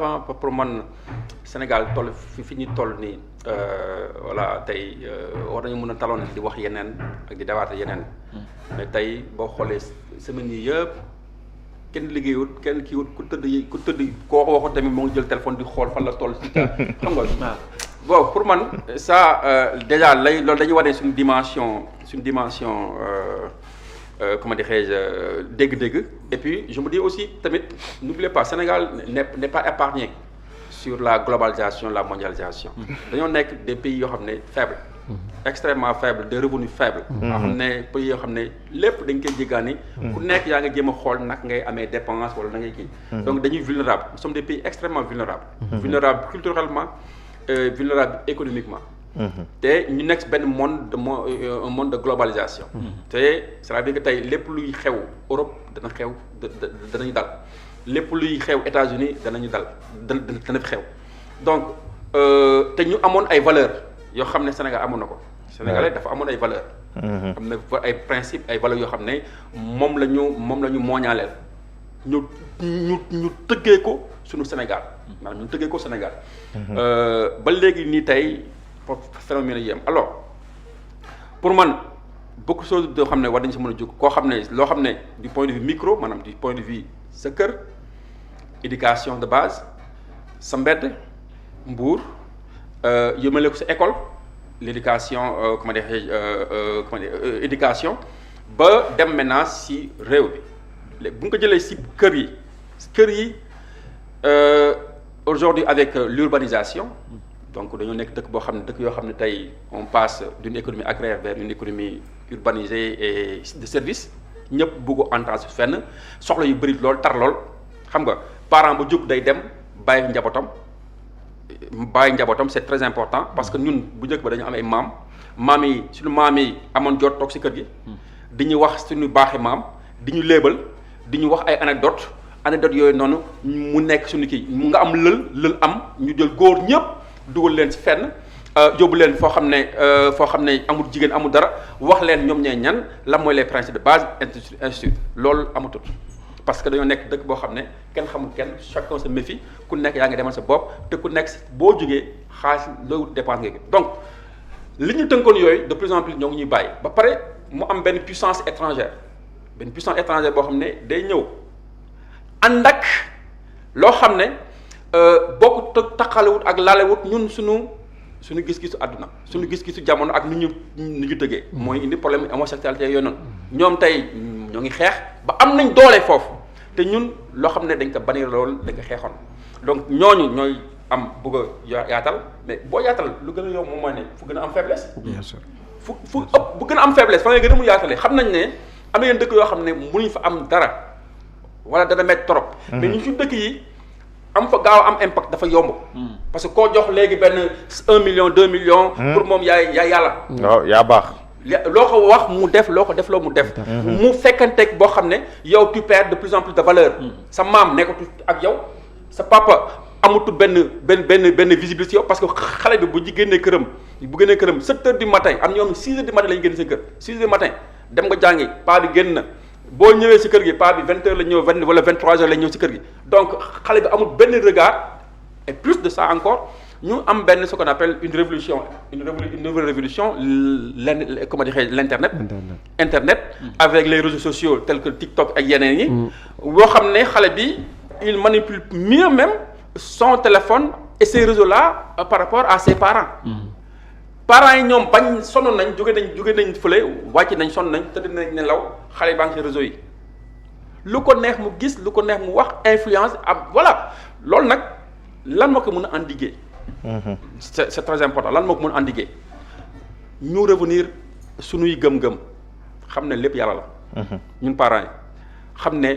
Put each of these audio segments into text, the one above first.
pour man Sénégal toll fi ñu toll nii voilà tey war nañu mën a taloon di wax yeneen ak di dawaate yeneen mais tey boo xoolee semaine yi yëpp kenn liggéeyut kenn kiiwut ku tëdd koo ko waxoon tamit moo ngi jël téléphone di xool fan la toll si xam nga bon pour man ça déjà loolu dañuy wane suñu dimension comment dirais-je dégg-dégg et puis je me dis aussi tamit n'oubliez pas Sénégal n'est pas épargné sur la globalisation la mondialisation dañoo nekk des pays yoo xam ne faibles extrêmement faibles des revenus faibles yoo xam ne pays yoo xam ne lépp dañ koy jéggaani ku nekk yaa nga jéem a xool nag ngay amee dépense wala na ngay kii donc dañuy vulnérables nous sommes des pays extrêmement vulnérables vulnérables culturellement vulnérables économiquement te ñu nekk benn un monde de globalisation te c'est-à-dire que tey lépp luy xew Europe dana xew danañu dal lépp luy xew États-Unis dana fi xew donc te ñu amoon ay valeurs yoo xam ne Sénégal amoon na ko Sénégalais dafa amoon ay valeurs am na ay principes ay valeurs yoo xam ne moom la ñu mooñaaleel ñu tëggee ko suñu Sénégal maanaam ñu tëggee ko Sénégal ba léegi nii tey phénomène yi am alors pour man beaucoup de choses yoo xam ne war nañu si mën a jóg koo xam ne loo xam ne du point de vue micro maanaam du point de vue sa kër éducation de base sa mbedd mbuur yëmale ko sa école l'éducation comment dire éducation ba dem maintenant si réew bi bu nga ko jëlee si kër yi aujourd'hui avec l'urbanisation donc dañoo nekk dëkk boo xam ne dëkk yoo xam ne tey on passe d'une économie agraire vers une économie urbanisée et de service ñëpp bëgg a entrer fenn soxla yu bëri lool tar lool xam nga parent ba jóg day dem bàyyi njabootam c'est très important parce que ñun bu njëkk ba dañu am ay maam yi suñu maam yi amoon jot toog si kër gi di ñu wax suñu baaxi maam di ñu léebal di ñu wax ay anecdote yooyu noonu mu nekk suñu kii mu nga am lël am ñu jël góor ñëpp dugal leen ci fenn yóbbu leen foo xam ne amul jigéen amul dara wax leen ñoom ñooy ñan lan mooy les principes de base institut loolu amatul parce que dañoo nekk dëkk boo xam ne kenn xamul kenn chacun se méfie ku nekk yaa ngi demal sa bopp te ku nekk boo jógee xaalis loolu dépense nga donc li ñu tënkoon yooyu de plus en plus ñoo ngi ñuy bàyyi ba pare mu am benn puissance étrangère boo xam ne day ñëw ànd ak loo xam ne boo ko taqalewut ak laalewut ñun suñu gis-gisu àdduna suñu gis-gisu jamono ak ni ñu tëggee mooy indi problème homosexualité yooyu noonu ñoom tey ñoo ngi xeex ba am nañ doole foofu te ñun loo xam ne dañ ko bannir loolu dañ ko xeexoon donc ñooñu ñooy am bëgg a yaatal mais boo yaatal lu gën a yomb moom mooy ne fu gën a am faiblesse bien sûr fu ëpp bu gën a am faiblesse fa ngay gën a mu yaatalee xam nañ ne am na yenn dëkk yoo xam ne mënuñ fa am dara wala dana métti trop mais ñu suñu dëkk yi am fa gaaw am impact dafa yomb parce que koo jox léegi benn 1 million 2 millions pour moom yaay yàlla waaw yaa baax loo ko wax mu def loo ko def loo mu def mu fekkanteeg boo xam ne yow tu perds de plus en plus de valeur sa maam nekkatu ak yow sa papa amatul benn visibilité yow parce que xale bi bu génnee këram 7 heures du matin am ñoom 6 heures du matin la ñu génn seen kër 6 heures du matin dem nga jàngi paa bi génn na boo ñëwee si kër gi paa bi 20 heures la ñëw wala 23 heures la ñëw si kër gi donc xale bi amul benn regard et plus de ça encore ñu am benn ce qu'on appelle une nouvelle révolution comment dire l'internet avec les réseaux sociaux tels que TikTok ak yeneen yi boo xam ne xale bi il manipule mieux même son téléphone et ces réseaux là par rapport à ses parents parents yi ñoom bañ sonn nañ jóge nañ fële wàcc nañ sonn nañ tëdd nañ nelaw xale baa ngi ci réseau yi lu ko neex mu gis lu ko neex mu wax influence am voilà loolu nag lan moo ko mën a endiguer c'est très important lan moo ko mën a endiguer ñu revenir suñuy gëm-gëm xam ne lépp yàlla la ñun parents yi xam ne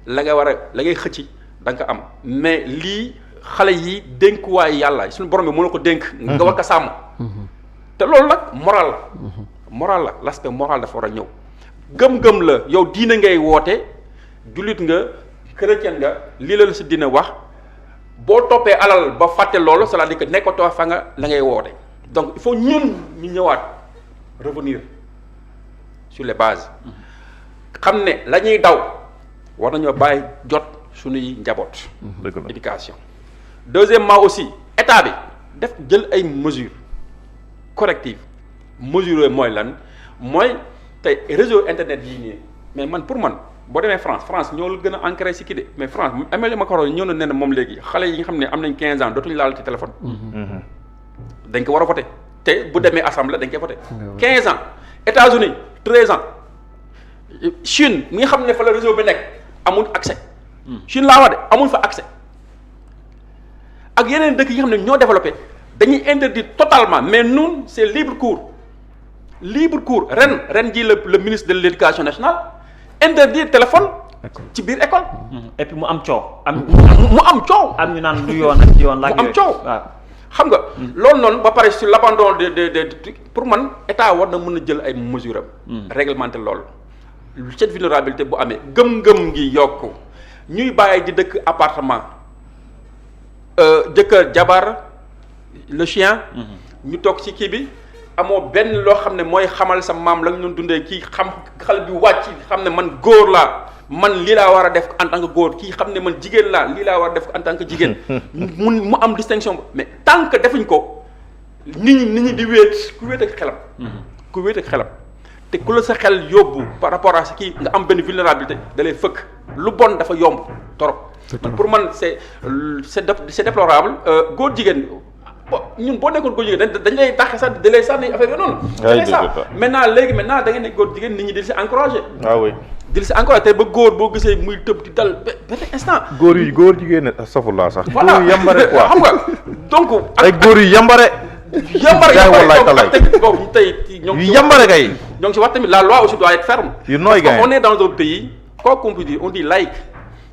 la ngay xëcc da nga ko am mais lii xale yi dénkuwaay yàlla suñu borom bi mën na ko dénk nga war ko sàmm te loolu nag moral la l'aspect moral dafa war a ñëw gëm-gëm la yow diina ngay woote jullit nga chrétien nga lii la si dina wax boo toppee alal ba fàtte loolu c'est-à-dire que nekkatoo fa nga la ngay woote donc il faut ñun ñu ñëwaat revenir sur les bases xam ne la ñuy daw war nañoo bàyyi jot suñuy njaboot éducation deuxièmement aussi état bi def jël ay mesures correctives mesures yooyu mooy lan mooy tey réseau internet yii nii mais man pour man boo demee France ñoo la gën a ancré si kii de mais France Emmanuel Macron ñëw na ne moom léegi xale yi nga xam ne am nañ 15 ans dootuñu laal ci téléphone. dañ ko war a voté te bu demee assemblée dañ koy voté. 15 ans États-Unis 13 ans Chine mi nga xam ne fa la réseau bi nekk amul accès. Chine laa wax de amul fa accès ak yeneen dëkk yi nga xam ne ñoo développé dañuy interdire totalement mais nun c'est libre cours ren ji le ministre de l'éducation nationale interdire téléphone ci biir école. et puis mu am coow. mu am coow. am ñu naan lu yoon ak yoon la. mu am coow xam nga. loolu noonu ba pare sur l'abandon de pour man état war na mën a jël ay mesures am. réglementer loolu. cette vulnérabilité bu amee gëm-gëm gi yokku ñuy bàyyi di dëkk appartement jëkkër jabar le chien. ñu toog ci kii bi. amoo benn loo xam ne mooy xamal sa maam la ñu dundee kii xam xale bi wàcc xam ne man góor laa man lii laa war a def en tant que góor kii xam ne man jigéen laa lii laa war a def en tant que jigéen. mu am distinction mais tant que defuñ ko nit ñi di wéet ku wéet ak xelam. te ku la sa xel yóbbu par rapport à ce kii nga am benn vulnérabilité da lay fëkk lu bon dafa yomb torop. pour man c'est déplorable góor jigéen. ñun boo nekkoon góor jigéen dañ lay taxe sax da lay sànni affaire yooyu noonu. c'est ça maintenant da ngeen nekk góor jigéen nit ñi di si encouragé. di si encouragé te ba góor boo gisee muy tëb di dal benn instant. góor jigéen safulaa sax. voilà góor yu yambare quoi xam nga donc. ay góor yu yambare. boobu tey ñoo ngi yambare kay. ñoo ngi si wax tamit la loi aussi doit être ferme. yu nooy parce qu'on est dans un pays quoi qu'on puisse dire on dit laïque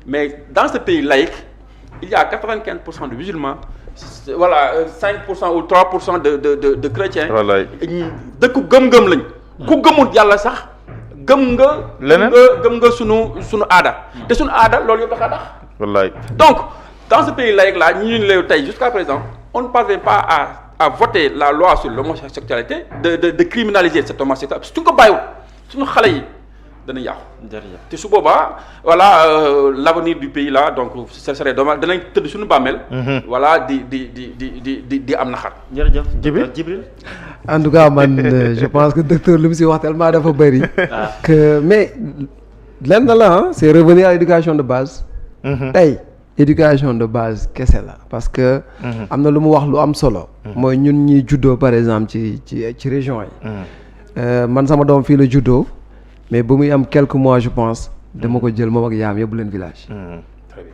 mais dans ce pays laïque il y a 95% de musulmans. Voilà 5% ou 3% de chrétiens. wallaay dëkku gëm-gëm lañ. ku gëmul yàlla sax gëm nga. leneen gëm nga sunu aada. te sunu aada loolu yëpp dafa tax. wallaay donc dans ce pays laïque là ñu ne tey jusqu'à présent on ne parvient pas à voter la loi sur l'homosexualité de criminaliser cette homosexualité su ñu ko bàyyiwul suñu xale yi dana yàqu. jërëjëf te su boobaa voilà l'avenir du pays là donc ce serait dommage danañ tëdd suñu bàmmeel. voilà di am naxar. jërëjëf Djibril. en tout cas man je pense que docteur lu mu si wax tellement dafa bëri. que mais lenn la c'est revenir à l'éducation de base. tey éducation de base kese la parce que. am na lu mu wax lu am solo. mooy ñun ñuy juddoo par exemple ci région yi. man sama doom fii la juddoo. mais ba muy am quelques mois je pense dama ko jël moom ak yaam yóbbu leen village.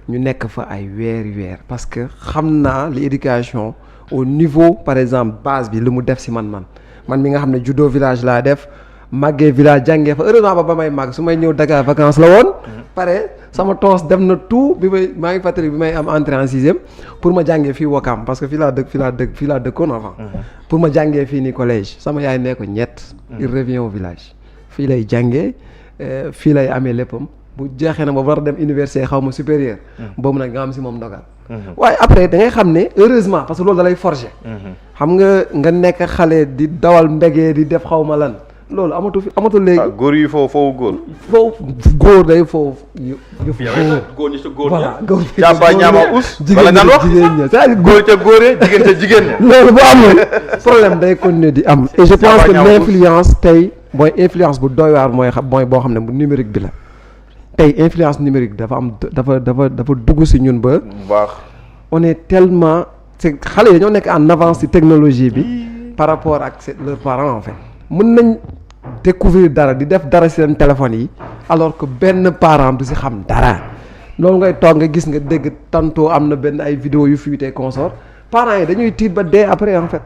ñu nekk fa ay weer parce que xam naa li éducation au niveau par exemple base bi lu mu def si man mi nga xam ne juddoo village laa def màggee village jàngee fa heureusement ba may màgg su may ñëw Dakar vacances la woon. pare sama toos def na tout maa ngi fàttali bi may am entrée en sixième pour ma jàngee fii Wakam parce que fii laa dëkkoon avant. pour ma jàngee fii nii collège sama yaay nee ko ñett. il revient au village. fii lay jàngee fii lay amee léppam bu jeexee na ba war a dem université xaw ma supérieur. boobu nag nga am si moom ndogal. waaye après da ngay xam ne heureusement parce que loolu da lay forger. xam nga nekk xale di dawal mbégee di def xaw ma lan loolu amatul léegi. góor yi foofu góor. foofu góor day foofu yëfu góor ñi sa góor voilà góor ñi jàmba ñaama us. jigéen ñi jigéen ñi c'est-à-dire góor ca góoree jigéen ca jigéen ña. loolu bu amul problème day continuer di am. et je pense que l'influence tey. mooy influence bu doy waar mooy boo xam ne bu numérique bi la tey influence numérique dafa dugg si ñun ba. bu baax on est tellement c'est xale yi dañoo nekk en avance ci technologie bi par rapport ak leurs parents en fait mën nañ découvrir dara di def dara ci seen téléphone yi alors que benn parent du ci xam dara loolu ngay toog nga gis nga dégg tantôt am na benn ay vidéo yu fuité consort parents yi dañuy tiit ba dee après en fait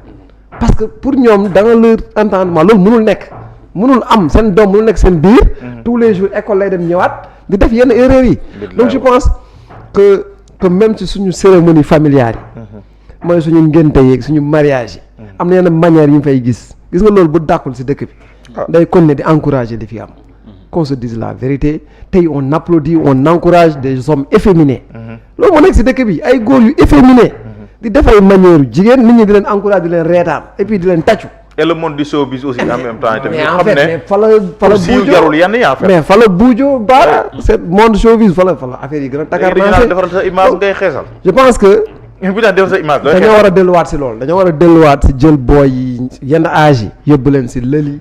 parce que pour ñoom da nga leur entendement loolu mënul am seen doom mënul nekk seen biir. tous les jours école lay dem ñëwaat di def yenn erreurs yi. donc je pense que même ci suñu cérémonie familiale yi. mooy suñu ngénte yeeg suñu mariage yi. am na yenn manière yu ñu fay gis nga loolu bu dàqul ci dëkk bi. day continuer di encourager di fi am. qu'on se dise la vérité tey on applaudit on encourage des hommes efféminés. loolu moo nekk ci dëkk bi ay góor yu efféminés. di def ay manière yu jigéen nit ñi di leen encourager di leen reetaan et puis di leen tàccu. et le monde du showbiz aussi en même temps. mais en fait mais fa la siiw jarul yenn yi en fait. mais fa la buujo baara. c'est monde showbiz fa la affaire yi gën a takar naa defaral sa image ngay xeesal. je pense que bu tax def sa image dañoo war a delluwaat si loolu dañoo war a delluwaat si jël booy yi yenn âge yi yóbbu leen si lëli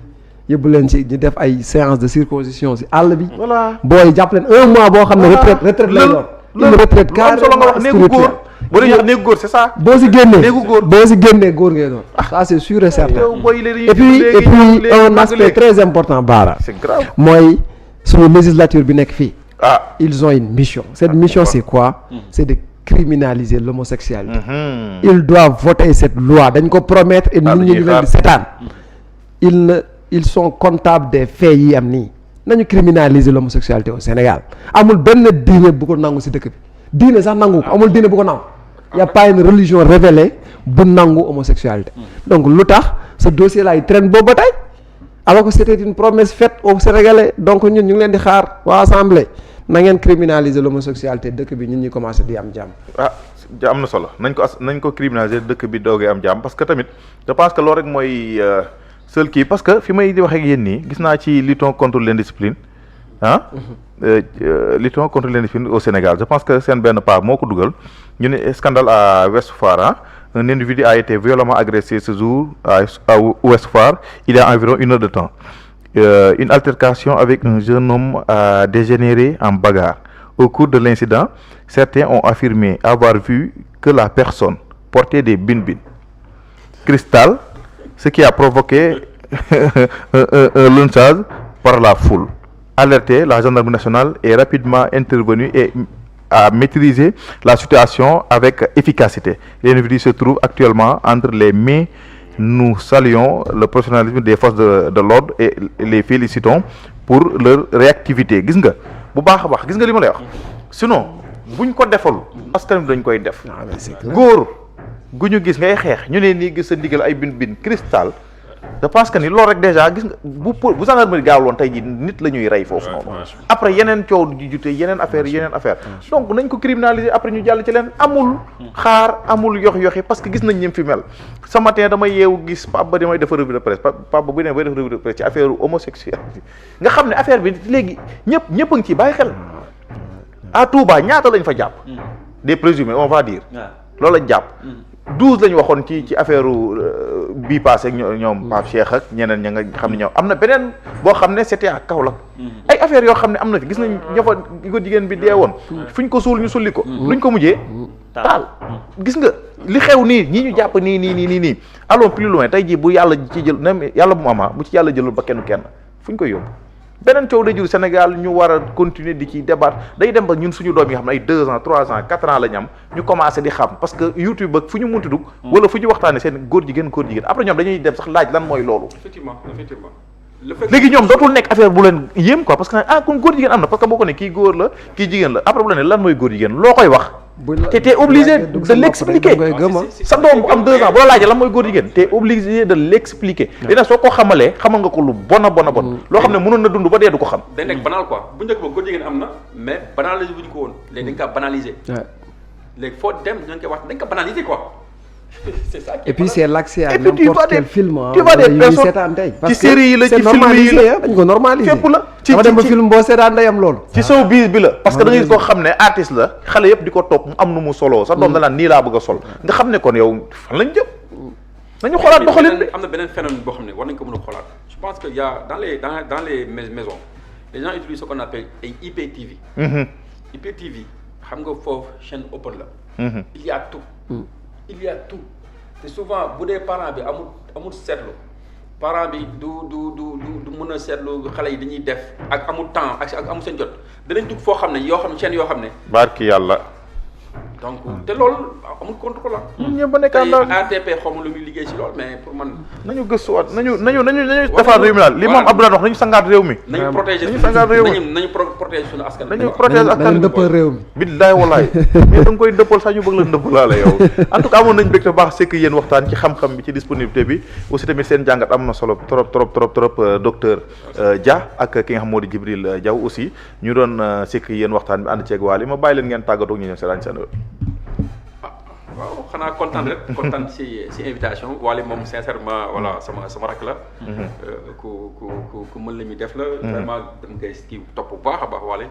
yóbbu leen si ñu def ay séance de circoncision si àll bi. voilà booy jàpp leen un mois boo xam ne retraite lay doon. une retraite carrément spirituelle. boo dee néegu góor c'est ça. boo si génnee néegu góor boo si génnee góor ngay doon. ça c'est sûr et certain. yow booy léegi et puis un aspect très important Bara. c'est grave. mooy suñu législature bi nekk fii. ah ils ont une mission. cette mission c'est quoi? c'est de criminaliser l'homosexualité. Ils doivent voter cette loi dañ ko promettre et nit ñi ngi leen di seetaan. ils sont comptables des faits yi am nii nañu criminaliser l'homosexualité au Sénégal amul benn diine bu ko nangu ci dëkk bi diine sax nangu ko amul diine bu ko nangu y a pas une religion révélée bu nangu homosexualité donc lu tax ce dossier là il traîne boobu ba tey alors que c'était une promesse faite aux Sénégalais donc ñun ñu ngi leen di xaar waa assemblée na ngeen criminaliser l'homosexualité dëkk bi ñun ñi commencé di am jàmm. am na solo nañ ko criminaliser dëkk bi doogee am jàmm parce que tamit je pense que loolu rek mooy seul kii parce que fi may di wax ak yéen nii gis naa ci luttons contre l'indiscipline luttons contre l'indiscipline au Sénégal je pense que seen benn pas moo ko dugal ñu ne scandale à Ouest Foire un individu a été violemment agressé ce jour à Ouest Foire il y a environ 1 heure de temps une altercation avec un jeune homme a dégénéré en bagarre au cours de l'incident certains ont affirmé avoir vu que la personne portait des bin-bin cristal ce qui a provoqué un lynchage par la foule. Alerté, la gendarmerie nationale est rapidement intervenue et a maîtrisé la situation avec efficacité. L'individu se trouve actuellement entre les mains. Nous saluons le professionnalisme des forces de l'ordre et les félicitons pour leur réactivité. Gis nga bu baax a baax gis nga li ma lay wax sinon buñ ko defal askan wi dañ koy def. góor gu ñu gis ngay xeex ñu ne nii gis sa ndigal ay bin cristal je pense que ni loolu rek déjà gis nga bu gendarmerie gaawloon tey jii nit la ñuy rey foofu noonu après yeneen coow di jute yeneen affaire donc nañ ko criminaliser après ñu jàll ci leen amul xaar amul yoxi parce que gis nañ ñim fi mel ce matin damay yeewu gis Pape Ba damay def revue de presse Pape Ba bu ne bay def revue de presse ci affaire homosexualité nga xam ne affaire bi léegi ñëpp a ngi ciy bàyyi xel à Touba ñaata lañ fa jàpp des présumés on va dire loolu lañ jàpp 12 lañu waxoon ci affaire bii passé ak ñoom Pape Cheikh ak ñeneen ña nga xam ne ñoom am na beneen boo xam ne c'était à Kaolack ay affaires yoo xam ne am na fi gis nañ ña fa ko jigéen bi dee woon fuñ ko suul ñu sulli ko luñ ko mujjee taal gis nga li xew nii ñi ñu jàpp nii allons plus loin tey jii bu yàlla ci jël même yàlla bu mu ama bu ci yàlla jëlul ba kenn fuñ koy yóbbu beneen coow day jur Sénégal ñu war a continuer di ci débat day dem ba ñun suñu doom yi nga xam ne ay 2 ans 3 ans 4 ans la ñu am ñu commencé di xam parce que YouTube ak fu ñu munti dugg wala fu ñu waxtaanee seen góor jigéen après ñoom dañuy dem sax laaj lan mooy loolu. effectivement léegi ñoom dootul nekk affaire bu leen yéem quoi parce que kon góor jigéen am na parce que boo ko ne kii góor la kii jigéen la après bu la ne lan mooy góor jigéen loo koy wax. t'es obligé de l'expliquer sa doom bu am 2 ans boo la laajee lan mooy góor jigéen t'es obligé de l'expliquer léegi nag soo ko xamalee xamal nga ko lu bon loo xam ne mënoon na dund ba dee du ko xam. day nekk banal quoi bu njëkk ba góor jigéen am na mais banaliser wuñ ko woon léegi dañ ko banaliser léegi foo dem dañ koy wax dañ ko banaliser quoi. C'est ça qui et puis c'est l'accès à et puis n'importe quel film tu vois des personnes ci série yi la ci film yi la dañ ko normaliser fépp la dama dem ba film boo seetaan day am loolu ci sow biis bi la parce que da ngay koo xam ne artiste la xale yëpp di ko topp mu am nu mu soloo sa doom da naan nii laa bëgg a sol nga xam ne kon yow fan lañ jëm nañu xoolaat doxalin bi am na beneen phénomène boo xam ne war nañ ko mën a xoolaat je pense que y a dans les maisons les gens utilisent ce qu'on appelle ay IPTV IPTV xam nga foofu chaîne open la il y a tout te souvent bu dee parent bi amul seetlu parent bi du mën a seetlu xale yi dañuy def ak amul temps ak amul seen jot danañ dugg foo xam ne chaîne yoo xam ne barki yàlla donc te loolu amul contrôle ñun ñëpp ba nekkaan daal ATP xaw ma lu muy liggéey si loolu mais pour man nañu gëstuwaat nañu defaat réew mi daal li moom Abdoulaye wax nañu sangaat réew mi nañu protéger nañu protéger suñu askan nañu protéger askan nañu dëppal réew mi billaay walaay mais da nga koy dëppal sax ñu bëgg la dëppalaale yow en tout cas amoon nañu bég te baax sekk yéen waxtaan ci xam-xam bi ci disponibilité bi aussi tamit seen jàngat am na solo trop docteur Dia ak ki nga xam moo di Djibril Diaw aussi ñu doon sekk yéen waxtaan bi ànd ceeg waali ma bàyyi leen ngeen tàggatoo ñu ñëw si seen waaw xanaa kontaan si invitation Wally moom sincèrement voilà sama rakk la ku mën la mi def la vraiment dem ngay kii topp bu baax a baax Wally